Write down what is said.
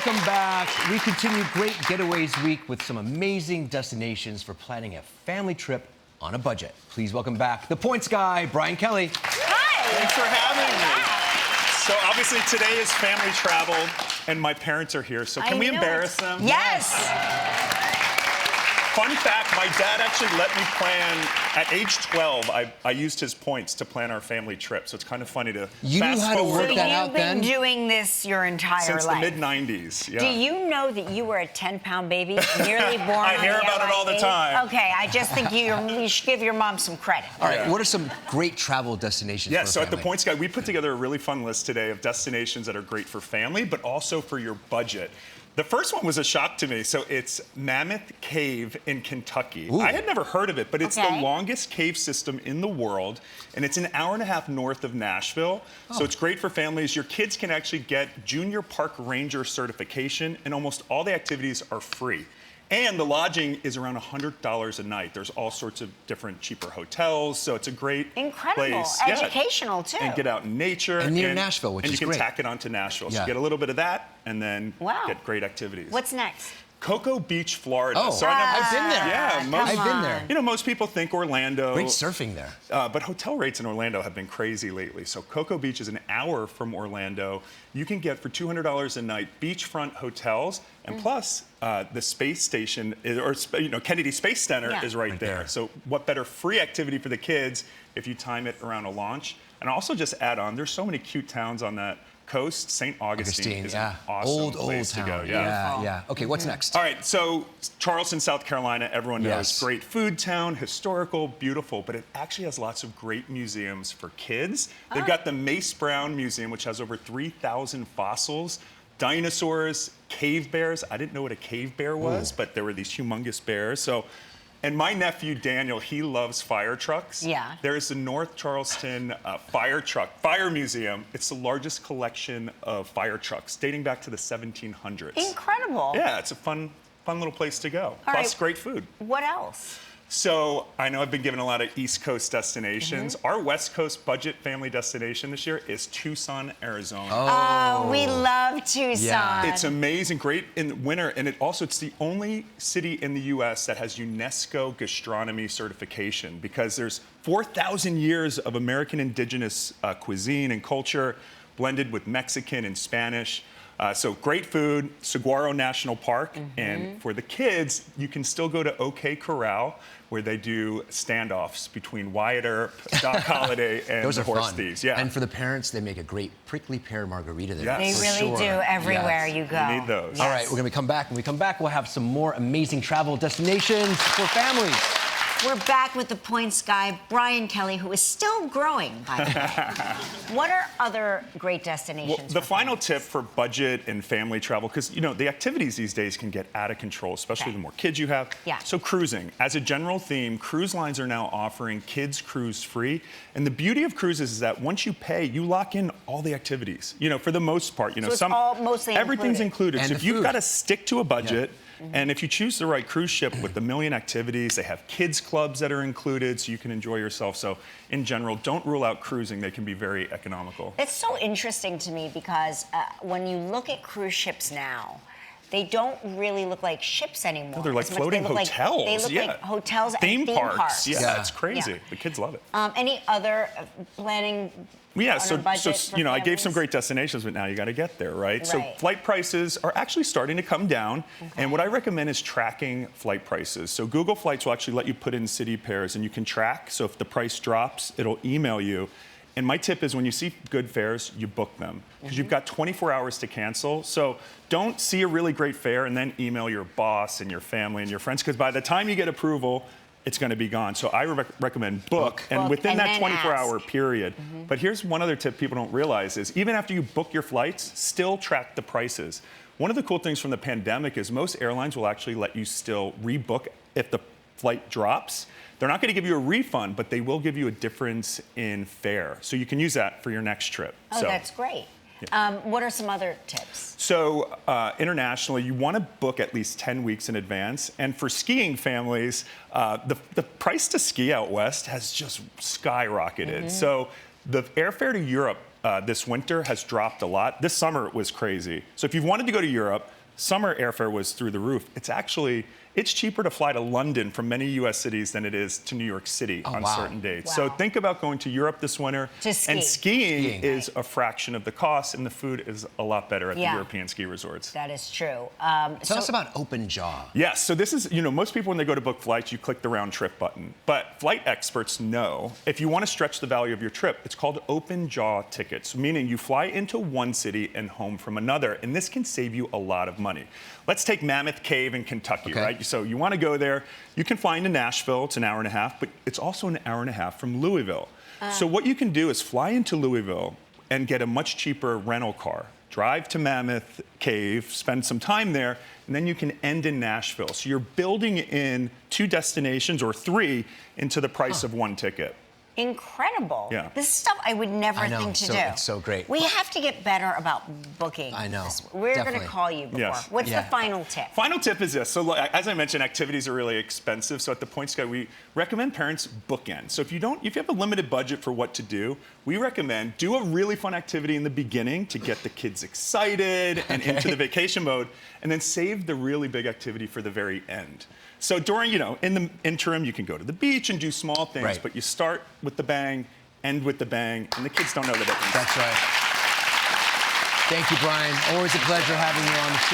welcome back. We continue Great Getaways Week with some amazing destinations for planning a family trip on a budget. Please welcome back the points guy, Brian Kelly. Hi. Thanks for having me. So obviously today is family travel, and my parents are here. So can we embarrass them? Yes. Fun fact, my dad actually let me plan, at age 12, I used his points to plan our family trip. So it's kind of funny to You knew fast how to forward work that out You've then? been doing this your entire since life. the mid-90s. Yeah. Do you know that you were a 10-pound baby, nearly born I on hear the about it all the LIV? time. Okay, I just think you should give your mom some credit. All right, Yeah. what are some great travel destinations Yeah, for a so at the family? Points Guide, we put together a really fun list today of destinations that are great for family, but also for your budget. The first one was a shock to me. So it's Mammoth Cave in Kentucky. Ooh. I had never heard of it, but it's the Okay. longest cave system in the world, and it's an hour and a half north of Nashville. So it's great for families. Your kids can actually get Junior Park Ranger certification, and almost all the activities are free. And the lodging is around $100 a night. There's all sorts of different cheaper hotels, so it's a great Incredible. place. Educational, too. And get out in nature. And near Nashville, which and is you can great. tack it onto Nashville. So Yeah. you get a little bit of that, and then Wow. get great activities. What's next? Cocoa Beach, Florida. Oh, So I know- I've been there. Yeah, most, I've been there. You know, most people think Orlando. Great surfing there. But hotel rates in Orlando have been crazy lately. So Cocoa Beach is an hour from Orlando. You can get for $200 a night beachfront hotels, and plus the space station Kennedy Space Center Yeah. is right there. So what better free activity for the kids if you time it around a launch? And also just add on, there's so many cute towns on that coast. St. Augustine is an awesome place to go. Old town. Yeah. Okay, what's next? All right, so Charleston, South Carolina, everyone knows. Yes. Great food town, historical, beautiful, but it actually has lots of great museums for kids. They've got the Mace Brown Museum, which has over 3,000 fossils, dinosaurs, cave bears. I didn't know what a cave bear was, but there were these humongous bears. And my nephew, Daniel, he loves fire trucks. Yeah. There's the North Charleston Fire Museum. It's the largest collection of fire trucks dating back to the 1700s. Incredible. Yeah, it's a fun little place to go. All Plus, right. great food. What else? So I know I've been given a lot of East Coast destinations. Our West Coast budget family destination this year is Tucson, Arizona. Oh, we love Tucson. Yeah. It's amazing, great in the winter, and it's the only city in the U.S. that has UNESCO gastronomy certification because there's 4,000 years of American indigenous cuisine and culture blended with Mexican and Spanish. So great food, Saguaro National Park, and for the kids, you can still go to OK Corral, where they do standoffs between Wyatt Earp, Doc Holliday, and Those the are horse fun. thieves. Yeah, And for the parents, they make a great prickly pear margarita there. Yes. They For really sure. do everywhere Yes. you go. You need those. All right, we're gonna come back. When we come back, we'll have some more amazing travel destinations for families. We're back with the points guy, Brian Kelly, who is still growing, by the way. What are other great destinations? Well, the for final families? tip for budget and family travel, because the activities these days can get out of control, especially the more kids you have. Yeah. So cruising, as a general theme, cruise lines are now offering kids cruise free. And the beauty of cruises is that once you pay, you lock in all the activities. For the most part, So it's all mostly everything's included. included. And So the if you've food. got to stick to a budget. And if you choose the right cruise ship with a million activities, they have kids clubs that are included so you can enjoy yourself. So in general, don't rule out cruising. They can be very economical. It's so interesting to me because when you look at cruise ships now, they don't really look like ships anymore. No, they're like as much- floating they look hotels. Like, they look yeah. like hotels and theme theme parks. Yeah, it's crazy. Yeah. The kids love it. Any other planning Yeah, on so a budget for I gave some families? great destinations, but now you got to get there, right? So Right. flight prices are actually starting to come down, and what I recommend is tracking flight prices. So Google Flights will actually let you put in city pairs, and you can track. So if the price drops, it'll email you. And my tip is when you see good fares, you book them because you've got 24 hours to cancel. So don't see a really great fare and then email your boss and your family and your friends because by the time you get approval, it's going to be gone. So I recommend book, and Book, within and that then 24-hour ask. period. But here's one other tip people don't realize is even after you book your flights, still track the prices. One of the cool things from the pandemic is most airlines will actually let you still rebook if the flight drops. They're not going to give you a refund, but they will give you a difference in fare. So you can use that for your next trip. Oh, So- that's great. What are some other tips? So internationally, you want to book at least 10 weeks in advance. And for skiing families, the price to ski out west has just skyrocketed. So the airfare to Europe this winter has dropped a lot. This summer was crazy. So if you wanted to go to Europe, summer airfare was through the roof. It's cheaper to fly to London from many U.S. cities than it is to New York City on certain dates. Wow. So think about going to Europe this winter. To ski. And skiing is a fraction of the cost, and the food is a lot better at the European ski resorts. That is true. Tell us about Open Jaw. Yes, so this is, most people when they go to book flights, you click the round trip button. But flight experts know if you want to stretch the value of your trip, it's called open jaw tickets, meaning you fly into one city and home from another, and this can save you a lot of money. Let's take Mammoth Cave in Kentucky, right? So you want to go there. You can fly into Nashville. It's an hour and a half, but it's also an hour and a half from Louisville. So what you can do is fly into Louisville and get a much cheaper rental car. Drive to Mammoth Cave, spend some time there, and then you can end in Nashville. So you're building in 2 destinations or 3 into the price of 1 ticket. Incredible. Yeah. This is stuff I would never think to do. It's so great. We have to get better about booking. I know. We're going to call you before. Yes. What's the final tip? Final tip is this. So as I mentioned, activities are really expensive. So at the Points Guy, we recommend parents bookend. So if you have a limited budget for what to do, we recommend do a really fun activity in the beginning to get the kids excited and into the vacation mode, and then save the really big activity for the very end. So during, in the interim, you can go to the beach and do small things, but you start with the bang, end with the bang, and the kids don't know the difference. That's right. Thank you, Brian. Always a pleasure having you on the show.